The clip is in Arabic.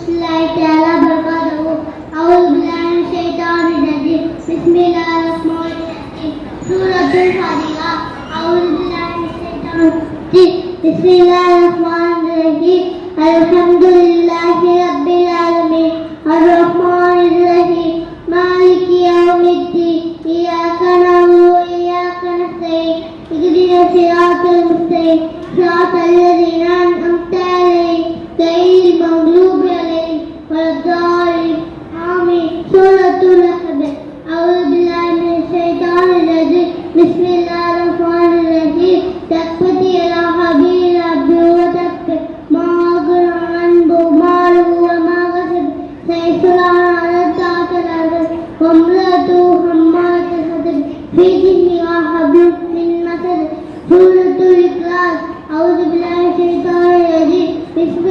الله تعالى وبركاته. أعوذ بالله من الشيطان الرجيم. بسم الله الرحمن الرحيم. سورة الفاتحة. أعوذ بالله من الشيطان الرجيم. بسم الله الرحمن الرحيم. الحمد لله رب العالمين الرحمن الرحيم مالك يوم الدين إياك نعبد وإياك نستعين اهدنا الصراط المستقيم صراط الذين أنعمت عليهم غير المغضوب عليهم ولا الضالين آمين. سورة الأحزاب. أعوذ بالله من الشيطان الرجيم. بسم الله الرحمن الرحيم. تبت يدا أبي لهب وتب ما أغنى عنه ماله وما كسب سيصلى نارا ذات لهب وامرأته حمالة الحطب في جيدها حبل من مسد. سورة الإخلاص. أعوذ بالله من الشيطان الرجيم. بسم